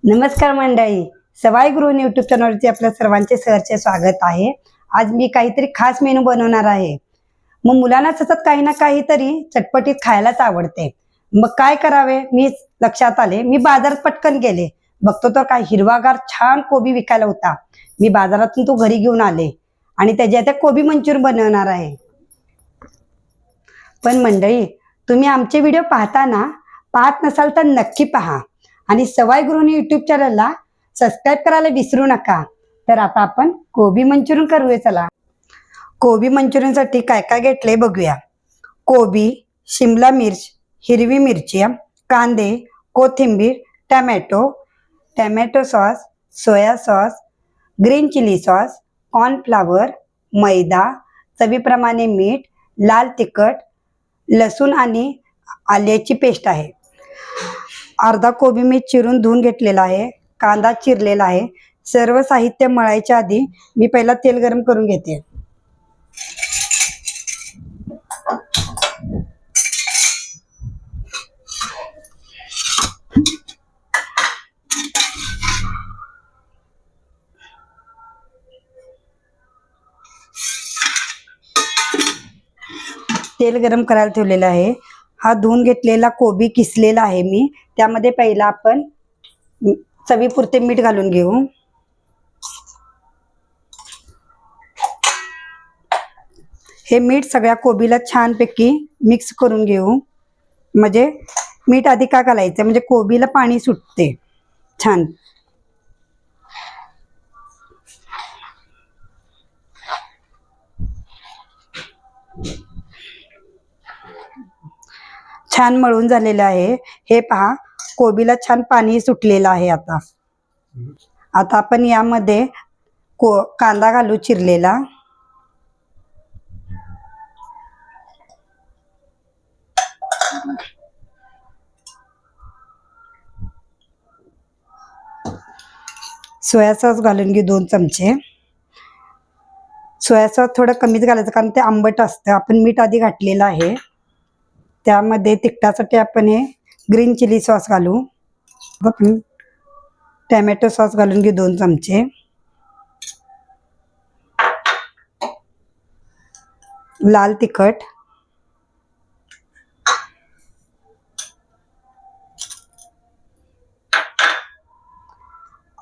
नमस्कार मंडळी, सवाई गृहिणी यूट्यूब चॅनलवरती आपल्या सर्वांचे सहर्ष स्वागत आहे। आज मी काहीतरी खास मेनू बनवणार आहे। मग मुलांना सतत काही ना काहीतरी चटपटीत खायलाच आवडते। मग काय करावे मी लक्षात आले, मी बाजारात पटकन गेले, बघतो तर काय हिरवागार छान कोबी विकायला होता। मी बाजारातून तो घरी घेऊन आले आणि त्याच्या आता कोबी मंचुरियन बनवणार आहे। पण मंडळी, तुम्ही आमचे व्हिडिओ पाहत नसाल तर नक्की पहा आणि सवाई गृहिणी यूट्यूब चॅनलला सबस्क्राईब करायला विसरू नका। तर आता आपण कोबी मंचुरियन करूया। चला, कोबी मंचुरियनसाठी काय काय घेतले बघूया। कोबी, शिमला मिर्च, हिरवी मिरची, कांदे, कोथिंबीर, tomato sauce, soya sauce, green chilli sauce, cornflour, मैदा, चवीप्रमाणे मीठ, लाल तिखट, लसूण आणि आल्याची पेस्ट आहे। अर्धा कोबी मी चिरून धुवून घेतलेला आहे। कांदा चिरलेला आहे। सर्व साहित्य मळायच्या आधी मी पहिला तेल गरम करून घेते। तेल गरम करायला ठेवलेला आहे। हा धुवून घेतलेला कोबी किसलेला आहे मी। त्यामध्ये पहिला आपण चवीपुरते मीठ घालून घेऊ। हे मीठ सगळ्या कोबीला छानपैकी मिक्स करून घेऊ। म्हणजे मीठ आधी का घालायचं, म्हणजे कोबीला पाणी सुटते छान। छान मळून झालेलं आहे। हे पहा, कोबीला छान पाणी सुटलेलं आहे। आता आपण यामध्ये कांदा घालू चिरलेला। सोया सॉस घालून घेऊ 2 चमचे। सोया सॉस थोडं कमीच घालायचं, कारण ते आंबट असतं। आपण मीठ आधी घातलेलं आहे। त्यामध्ये तिखटासाठी आपण हे ग्रीन चिली सॉस घालू। आपण टमॅटो सॉस घालून घेऊ 2 चमचे। लाल तिखट,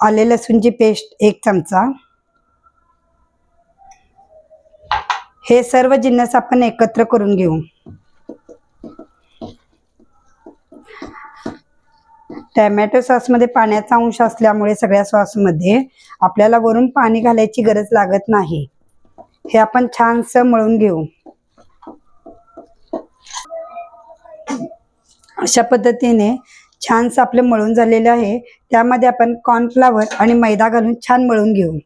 आले लसूणची पेस्ट 1 चमचा। हे सर्व जिन्नस आपण एकत्र करून घेऊ। टमॅटो सॉस मध्ये पाण्याचा अंश असल्यामुळे सगळ्या सॉस मध्ये आपल्याला वरून पाणी घालायची गरज लागत नाही। हे आपण छानसं मळून घेऊ। अशा पद्धतीने छानसं आपले मळून झालेले आहे। त्यामध्ये आपण कॉर्नफ्लॉवर आणि मैदा घालून छान मळून घेऊ।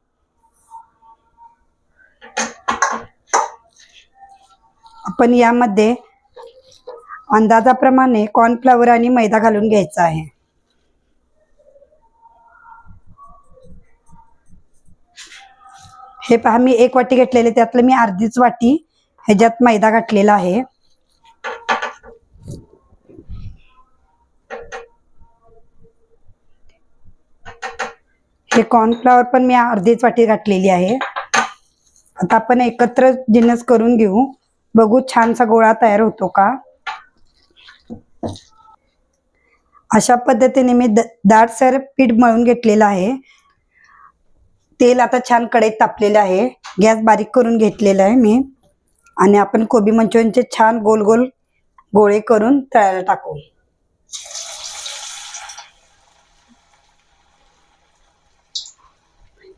आपण यामध्ये अंदाजाप्रमाणे कॉर्नफ्लॉवर आणि मैदा घालून घ्यायचा आहे। हे पहा, मी 1 वाटी घेतलेले, त्यातलं मी अर्धीच वाटी ह्याच्यात मैदा घातलेला आहे। हे कॉर्नफ्लॉवर पण मी अर्धीच वाटी घातलेली आहे। आता आपण एकत्र जिन्नस करून घेऊ। बघू छानसा गोळा तयार होतो का। अशा पद्धतीने मी दाटसर पीठ मळून घेतलेलं आहे। तेल आता छान कढईत तापलेलं आहे। गॅस बारीक करून घेतलेला आहे मी। आणि आपण कोबी मंचुरियनचे छान गोल गोल गोळे करून तळायला टाकू।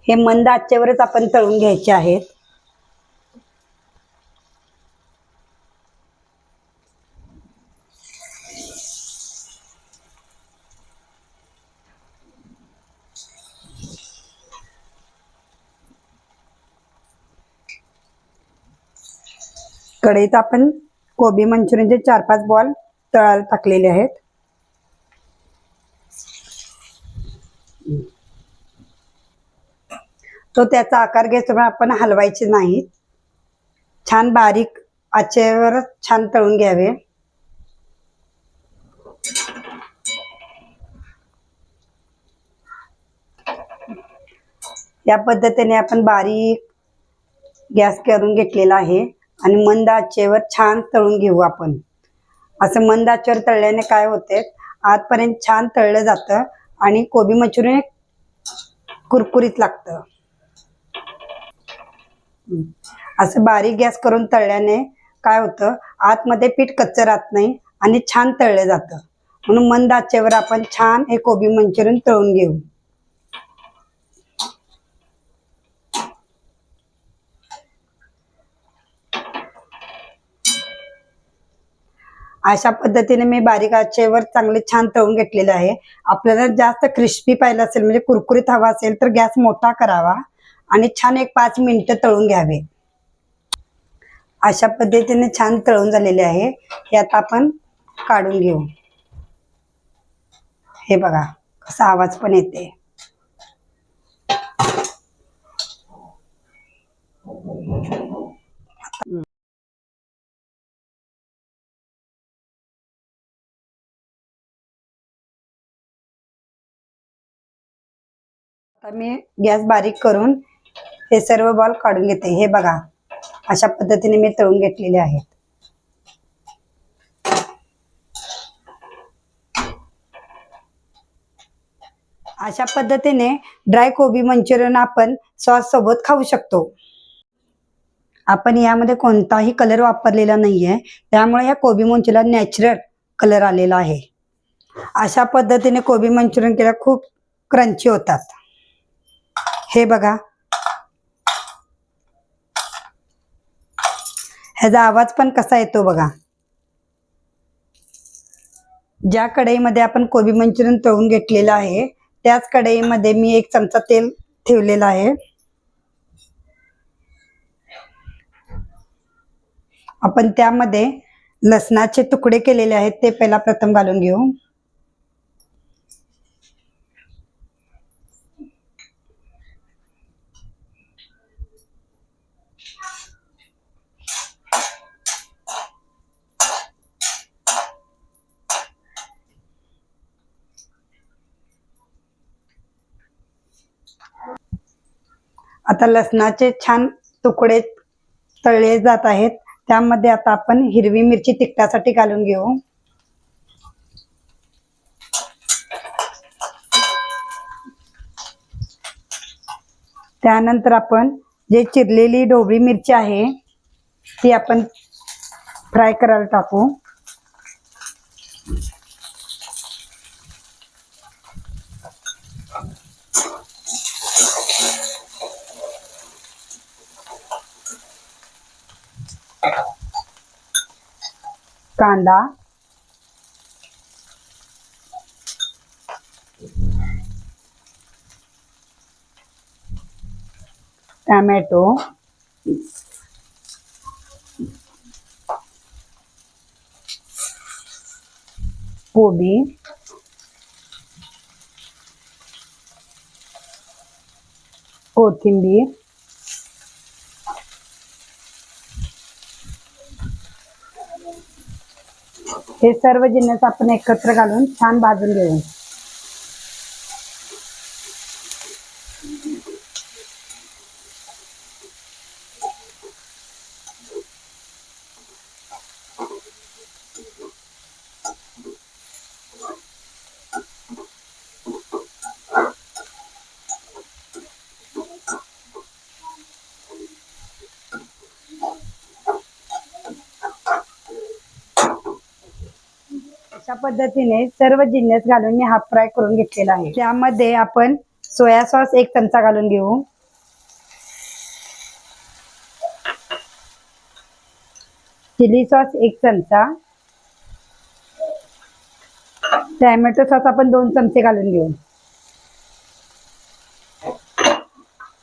हे मंद आचेवरच आपण तळून घ्यायचे आहेत। कढईत आपण कोबी मंचुरियनचे 4-5 बॉल तळायला टाकलेले आहेत। तो त्याचा आकार घेतो, आपण हलवायचे नाही। छान बारीक आचेवर छान तळून घ्यावे। या पद्धतीने आपण बारीक गॅस करून घेतलेला आहे आणि मंद आचेवर छान तळून घेऊ आपण. असं मंद आचेवर तळल्याने काय होते, आतपर्यंत छान तळलं जातं आणि कोबी मंचुरियन कुरकुरीत लागतं. असं बारीक गॅस करून तळल्याने काय होतं, आतमध्ये पीठ कच्चं राहत नाही आणि छान तळलं जातं. म्हणून मंद आचेवर आपण छान हे कोबी मंचुरियन तळून घेऊ. अशा पद्धतीने मी बारीक आचेवर चांगले छान तळून घेतलेले आहे. आपल्याला जास्त क्रिस्पी पाहिजे असेल, म्हणजे कुरकुरीत हवा असेल, तर गॅस मोठा करावा आणि छान एक 5 मिनिटं तळून घ्यावे. अशा पद्धतीने छान तळून झालेले आहे. हे आता आपण काढून घेऊ. हे बघा कसा आवाज पण येते. आता मी गॅस बारीक करून हे सर्व बॉल काढून घेते. हे बघा अशा पद्धतीने मी तळून घेतलेले आहेत. अशा पद्धतीने ड्राय कोबी मंचुरियन आपण सॉस सोबत खाऊ शकतो. आपण यामध्ये कोणताही कलर वापरलेला नाहीये, त्यामुळे या कोबी मंचुरियन नॅचरल कलर आलेला आहे. अशा पद्धतीने कोबी मंचुरियन केला खूप क्रंची होतात. हे बघा ह्याचा आवाज पण कसा येतो बघा. ज्या कढईमध्ये आपण कोबी मंचुरियन तळून घेतलेलं आहे, त्याच कढईमध्ये मी 1 चमचा तेल ठेवलेला आहे. आपण त्यामध्ये लसणाचे तुकडे केलेले आहेत ते पहिला प्रथम घालून घेऊ. आता लसणाचे छान तुकडे तळले जात आहेत. त्यामध्ये आता आपण हिरवी मिरची तिखटासाठी घालून घेऊ. त्यानंतर आपण जे चिरलेली ढोबळी मिरची आहे ती आपण फ्राय करायला टाकू. कांदा, टोमॅटो, कोबी, कोथिंबीर, हे सर्व जिन्नस आपण एकत्र घालून छान भाजून घेऊ. अशा पद्धतीने सर्व जिन्नस घालून मी हाफ फ्राय करून घेतलेला आहे. त्यामध्ये आपण सोया सॉस 1 चमचा घालून घेऊ. चिली सॉस 1 चमचा, टोमॅटो सॉस आपण 2 चमचे घालून घेऊ.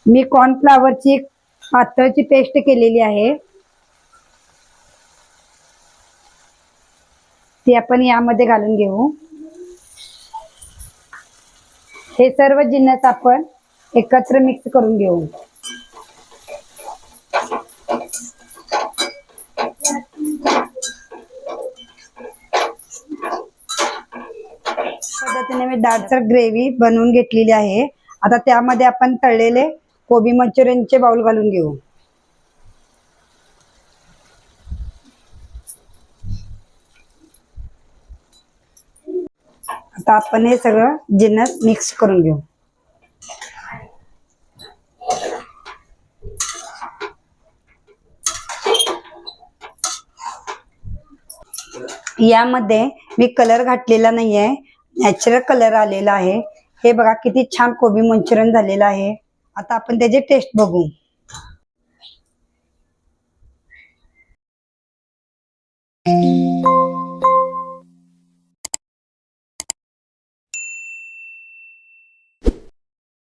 मी कॉर्नफ्लॉवरची पातळची पेस्ट केलेली आहे ती आपण यामध्ये घालून घेऊ. हे सर्व जिन्नस आपण एकत्र मिक्स करून घेऊ. पद्धतीने मी दाटसर ग्रेव्ही बनवून घेतलेली आहे. आता त्यामध्ये आपण तळलेले कोबी मंचुरियनचे बाउल घालून घेऊ. आता आपण हे सगळं जिन्नस मिक्स करून घेऊ. यामध्ये मी कलर घातलेला नाहीये, नॅचरल कलर आलेला आहे. हे बघा किती छान कोबी मंचुरियन झालेलं आहे. आता आपण त्याची टेस्ट बघू.